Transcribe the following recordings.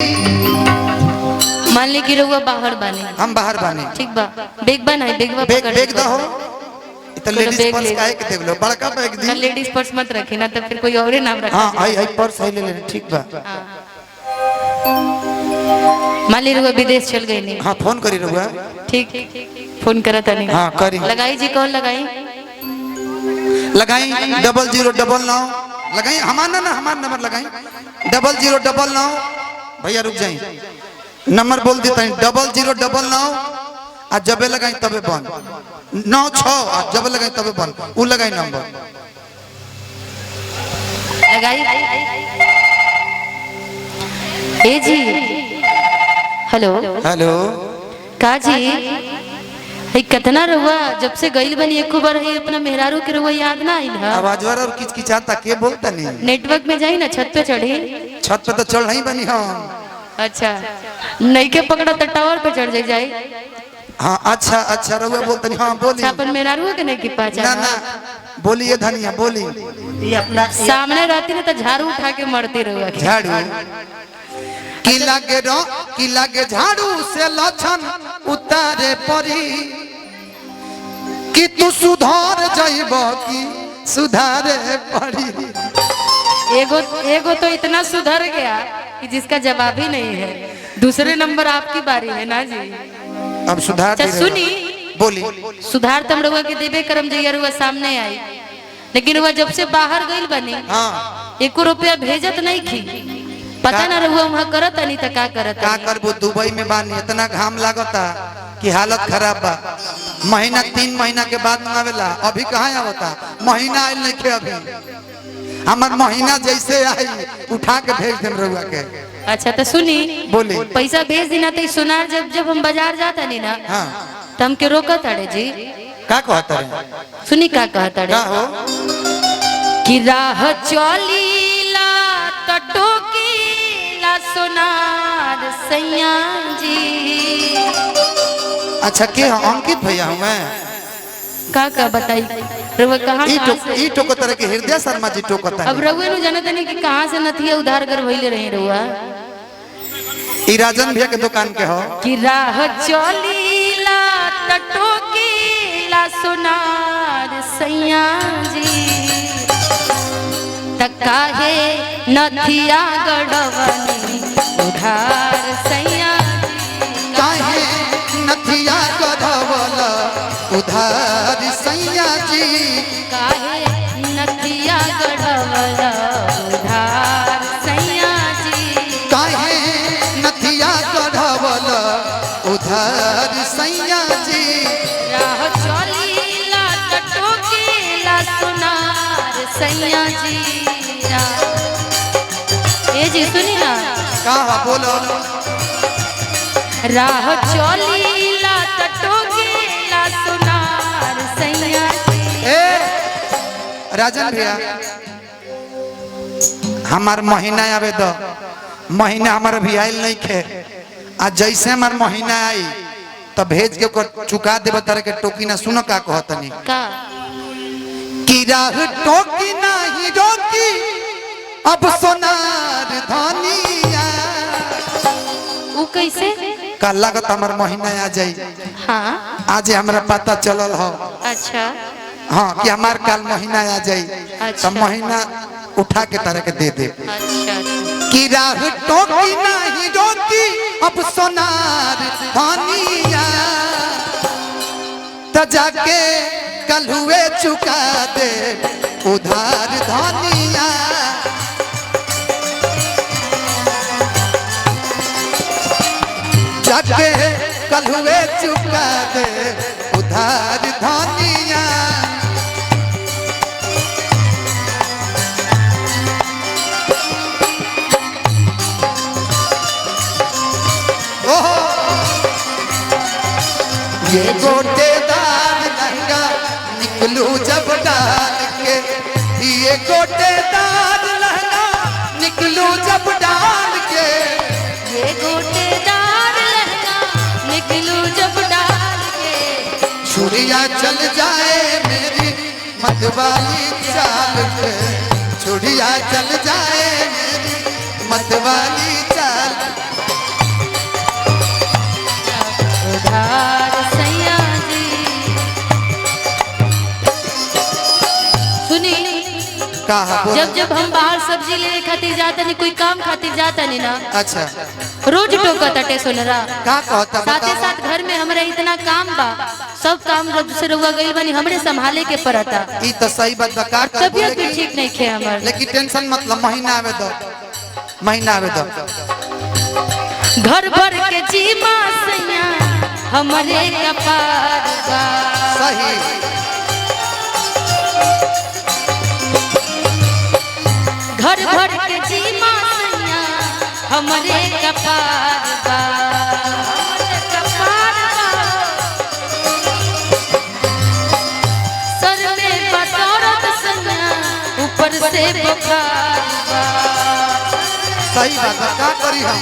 मान ली कि रहुआ बाहर बानी, हम बाहर बानी, ठीक बा। बेग बा नहीं, बेग बा पकड़ बेग दो हो। इतना लेडीज पर्स काहे के देव लो, बड़का बैग दी। ना लेडीज पर्स मत रखी ना तो फिर कोई और ही नाम रखा। हां आई पर्स है ले ले, ठीक बा। मान ली रहुआ विदेश चल गई नहीं। हां फोन करी रहुआ, ठीक फोन करा था नहीं। हां करी लगाई जी, कॉल लगाई लगाई 0099 लगाई, हमारा ना हमारा नंबर लगाई 0099। भैया रुक जाइए, नंबर बोल देता है 0099 आज जबे लगाई तबे बंद 96 आज जबे लगाई तबे बंद, वो लगाई नंबर लगाई। ए जी हेलो हेलो का जी है कितना रहुआ जब से गई बनी एक बार है अपना मेहरारू के रहुआ याद ना आई ना। आवाज वाला और किचकिचाता के बोलता नहीं। नेटवर्क में जाई ना, छत पे चढ़ी। छत पे तो चढ़ नहीं बनी हम। अच्छा नहीं के पकड़ा तो टावर पे चढ़ जाई। हाँ अच्छा अच्छा रहुआ बोलता नहीं। हाँ बोली अपन मेहरारू के नहीं की पहचान ना ना बोलिए धनिया बोली। ये अपना सामने रहती ना तो झाड़ू उठा के मरती रहुआ के। झाड़ू की लागे झाड़ू से लछन उतारे परी कि तू सुधार जाइब की सुधारे पड़ी। एगो तो इतना सुधर गया कि जिसका जवाब ही नहीं है। दूसरे नंबर आपकी बारी है ना जी। अब सुधार अच्छा सुनी बोली। सुधार तम रहुआ के देवे करम जइया रहुआ सामने आई, लेकिन रहुआ जब से बाहर गई बनी हाँ 1 रुपया भेजत नहीं की। पता ना रहुआ वहाँ करत नहीं तो का करत का करबो। दुबई में बानी, इतना घाम लागता कि हालत खराब बा। महीना 3 महीना के बाद मंगावेला, अभी कहाँ आवता। महीना आयल नहीं खे अभी। हमार महीना जैसे आई उठा के भेज देम रहुआ के। अच्छा तो सुनी बोली पैसा भेज देना तो सुनार जब हम बाजार जाता नहीं ना हाँ तो हमके रोकत अड़े जी। का कहता रे सुनी का कहता का हो कि राह चलीला टटोकीला सोनार सैया जी। अच्छा के अंकित भैया हूँ मैं। का बताई रहुआ कहाँ ई टोको तरह के हृदय शर्मा जी टोकता है। अब रहुए नु जानते नहीं कि कहाँ से नथिया उधार कर भइले रही रहुआ। ई राजन भैया के दुकान के हो कि राह चलीला टटोकीला सोनार सैया जी तका है नथिया गड़वनी उधार सैया जी। काहे नथिया गधवल उधार सैया जी। काहे नथिया गड़वल उधार सैया जी। काहे नथिया गधवल उधार सैया जी। राह चलीला टटोकीला सोनार सैया जी। ए जी सुनी ना का बोलो राह चलीला टटोकीला सोनार सैया जी। ए राजन भैया हमार महीना आवे दो। महीना हमारा भी आयल नहीं खे। आज जैसे हमार महीना आई तो भेज के चुका दे बता के टोकी ना। सुनो का कहतनी का कि राह टोकी नहीं रोकी अब सोनार धनिया। उ कैसे का लागत हमार महीना आ जाई। हाँ आज हमरा पता चलल हो अच्छा हाँ कि हमार काल महीना आ जाई अच्छा। तो महीना उठा के तरह के दे दे। अच्छा कि राह टोकी नहीं रोकी अब सोनार धनिया तो जाके कल हुए चुका दे उधार धनिया। जाके कल हुए चुका दे उधार धनिया। ये गोटेदार लहंगा निकलू जब डाल के। ये गोटेदार लहंगा निकलू जब डाल के। ये गोटेदार लहंगा निकलू जब डाल के। छुरिया चल जाए मेरी मतवाली चाल पे। छुरिया चल जाए मेरी मतवाली चाल कहा बोल। जब जब हम बाहर सब्जी लेने खातिर जाता नहीं, कोई काम खातिर जाता नहीं ना, अच्छा रोज टोका तटे सोनरा। का कहता साथे बताओ। साथ घर में हमारे इतना काम बा, सब काम जब से रउआ गइल बनी हमरे संभाले के पड़ता। ई तो सही बात बा, का कर तबियत भी ठीक नहीं खे हमार। लेकिन टेंशन मतलब महीना आवे दो, महीना आवे दो। घर भर के जीमा सैया हमरे कपार बा। सही घर भर के जीमा सैया हमरे कपार बा। हमरे कपार बा। सर में बदौलत सैया ऊपर से बुखार बा। सही बात बा, का करी हम।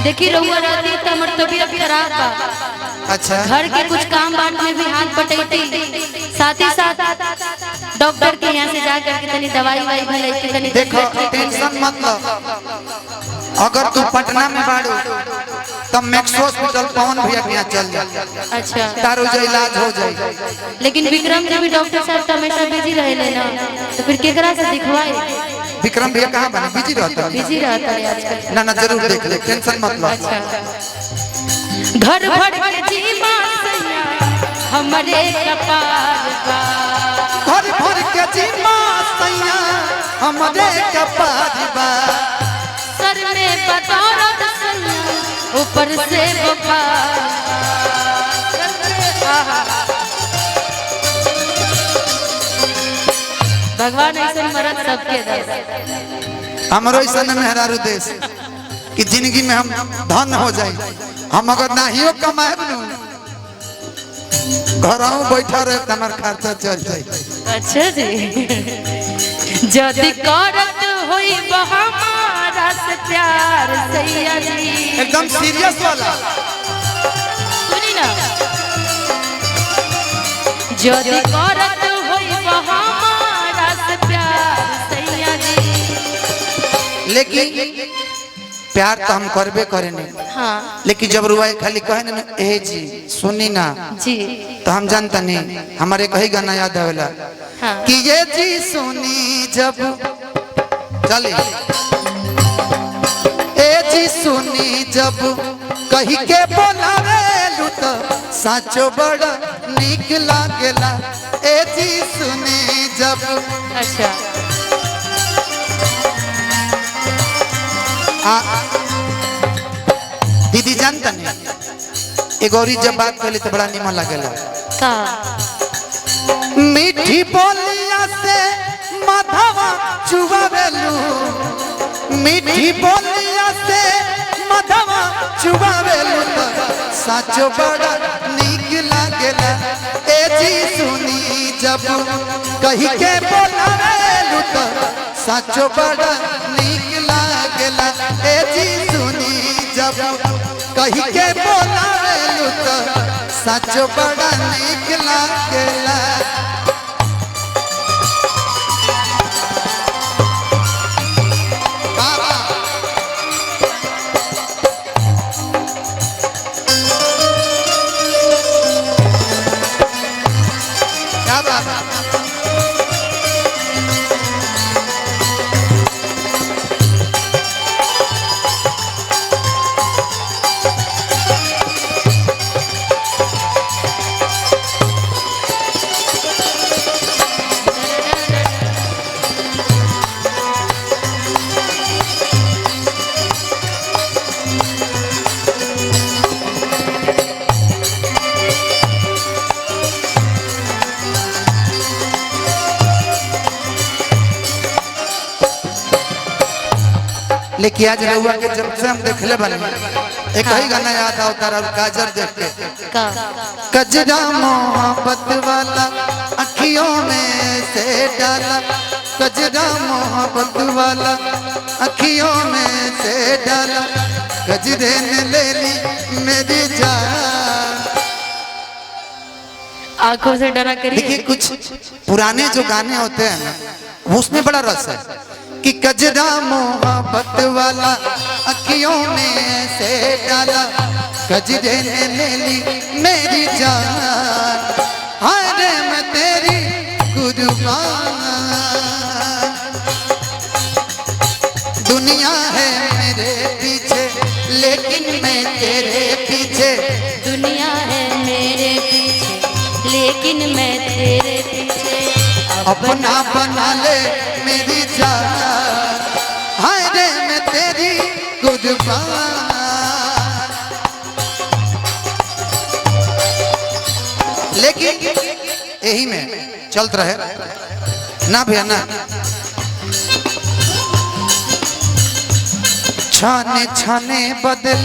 देखी रउआ रहती तो हमार तबीयत खराब बा। अच्छा घर के कुछ काम बांट में भी हाथ बटैती, साथ ही साथ डॉक्टर के यहाँ से जा करके तनी दवाई वाई भी लेके तनी देखो टेंशन मतलब, अगर तू पटना में बाड़ू तब मैक्स हॉस्पिटल पवन भैया के यहाँ चल जा, अच्छा तारो जो इलाज हो जाए। लेकिन विक्रम जी भी डॉक्टर साहब तो हमेशा बिजी रहे ना, तो फिर केकरा से दिखवाए? विक्रम भैया कहाँ बने, बिजी रहता है? बिजी रहता है आजकल। ना ना जरूर देख ले, टेंशन मत लो। अच्छा घर भर के जीमा सैया हमरे कपार बा। घर भर के जीमा सैया हमरे कपार बा। सर में बदौलत सैया ऊपर से बुखार बा। भगवान ऐसे मरद सबके दे। हमारो ऐसा मेहरारू देश कि जिंदगी में हम धन हो जाए। हम अगर नाहियो कमाए घर बैठा रहे तो हमार खर्चा चल जाए। अच्छा जी जदि करत होई हमारा से प्यार सैया जी, एकदम सीरियस वाला सुनी ना, जदि करत होई हमारा से प्यार सैया जी। लेकिन प्यार तो हम करबे करे नहीं। हाँ लेकिन जब रुआई खाली कहे ना ए जी सुनी ना, जी तो हम जानता नहीं। हमारे कही गाना याद आवेला हाँ। कि ये जी सुनी जब चली ए जी सुनी जब कही के बोलावे लुट साचो बड़ा निक लागेला। ए जी सुनी जब अच्छा दीदी जानता नहीं, एक और जब बात कर ली तो बड़ा निमन लगेला। का मीठी बोलिया से माधवा चुबावेलू, मीठी बोलिया से माधवा चुबावेलू तो साचो बड़ा निक लागेला। ए जी सुनी जब कही के बोलावेलू तो साचो बड़ा निक लागेला। ए जी सुनी जब कही के बोलावेलू तो साचो बड़ा निक लागेला। क्या बात है? लेकिन आज रहुआ के जब से हम देखले बने एक ही गाना याद आता और काजर देख के का कजरा मोहब्बत वाला अखियों में से डाला, कजरा मोहब्बत वाला अखियों में से डाला, कजरे ने ले ली मेरी जान। आंखों से डरा करिए। देखिए कुछ पुराने जो गाने होते हैं ना उसमें बड़ा रस है कि कजरा मोहब्बत वाला अखियों में से डाला, कजरे ने ले ली मेरी जान। हाय रे मैं तेरी दुनिया है मेरे पीछे लेकिन मैं तेरे पीछे। दुनिया है मेरे पीछे लेकिन मैं तेरे पीछे। अपना बना ले मेरी जान, हाय रे मैं तेरी कुर्बान। लेकिन यही में चलत रहे ना भैया ना। छाने छाने बदल,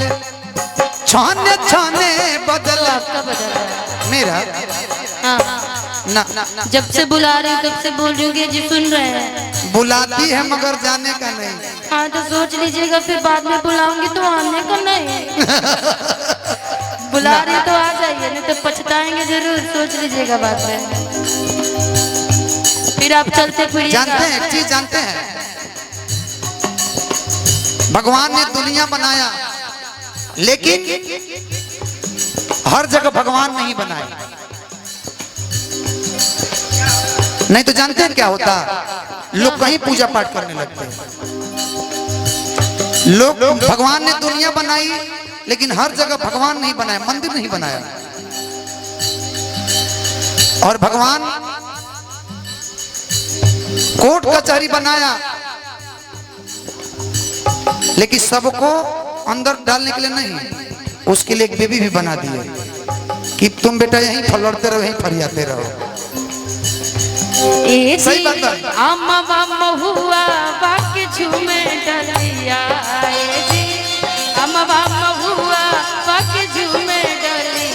छाने छाने बदल। आपका बदल रहा है। मेरा हाँ ना, जब से बुला रही हूँ तब से बोल रही हूँ कि जी सुन रहे हैं। बुलाती है मगर जाने का नहीं। हाँ तो सोच लीजिएगा फिर बाद में बुलाऊंगी तो आने का नहीं। बुला रही तो आ जाइए, नहीं तो पछताएंगे जरूर। सोच लीजिएगा बाद में, फिर आप चलते फिरिएगा। जानते हैं एक चीज जानते हैं, भगवान ने दुनिया बनाया लेकिन हर जगह भगवान नहीं बनाया। नहीं तो जानते हैं क्या होता, लोग कहीं पूजा पाठ करने लगते हैं। लोग भगवान ने दुनिया बनाई लेकिन हर जगह भगवान नहीं बनाया, मंदिर नहीं बनाया। और भगवान कोर्ट कचहरी बनाया लेकिन सबको अंदर डालने के लिए नहीं, उसके लिए एक बेबी भी बना दिए कि तुम बेटा यहीं फलड़ते रहो, यहीं फरियाते रहो। सही बात है। अम्मा बाम्मा हुआ बाकी झूमे डलिया जी। अम्मा बाम्मा हुआ बाकी झूमे डली।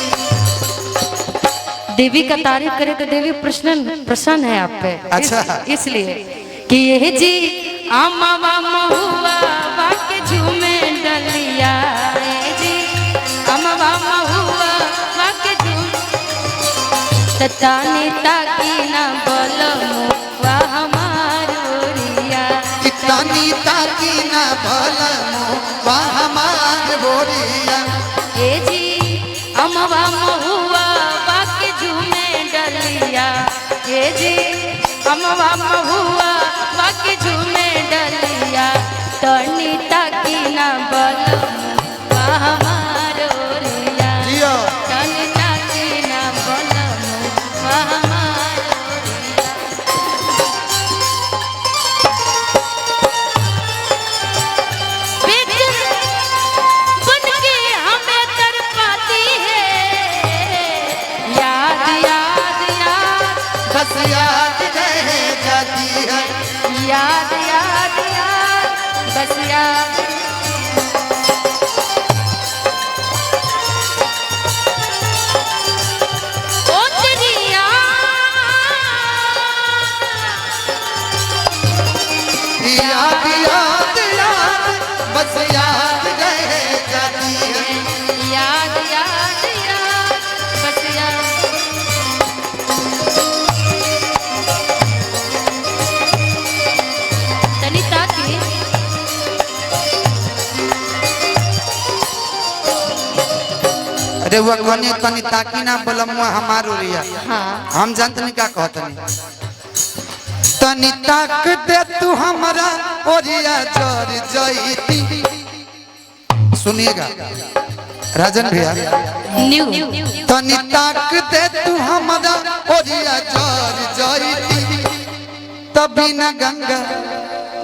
देवी का तारीफ करे तो देवी प्रसन्न है आप पे। अच्छा। इसलिए कि ये जी अम्मा बाम्मा हुआ बाकी झूमे डलिया जी। अम्मा बाम्मा हुआ बाकी झूमे तताने ताकी ना बोलो मुआ हमारो रिया। कितानी ताकी ना बोलो मुआ हमारो रिया। ए जी अम्मा हुआ बाकी झूमे डलिया। ए जी अम्मा हुआ बाकी झूमे डलिया। तनी ताकी ना बोलो मुआ हमारो रिया। तनी ताकी ना बोलो मुआ हमारो रिया। बनके हमें तड़पाती है याद याद याद। बस याद रह जाती है। याद याद याद बस याद। ओ तेरी याद याद याद बस याद रह जाती है। याद याद याद बस याद। तनी ताकी अरे वो कहनी तनी ताकी ना बोलमुआ हमारो रिया। हाँ हम जानते नहीं क्या कहते नहीं। तनी ताक दे तू हमारा ओरिया जर जईती। सुनिएगा राजन भैया, न्यू तनी ताक दे तू हमारा ओरिया जर जईती। तभी न गंगा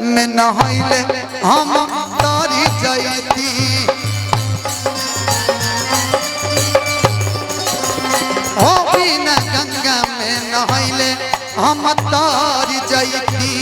में नहाइले हम तारी जईती। हो बिना गंगा में नहाइले हम तारी जईती।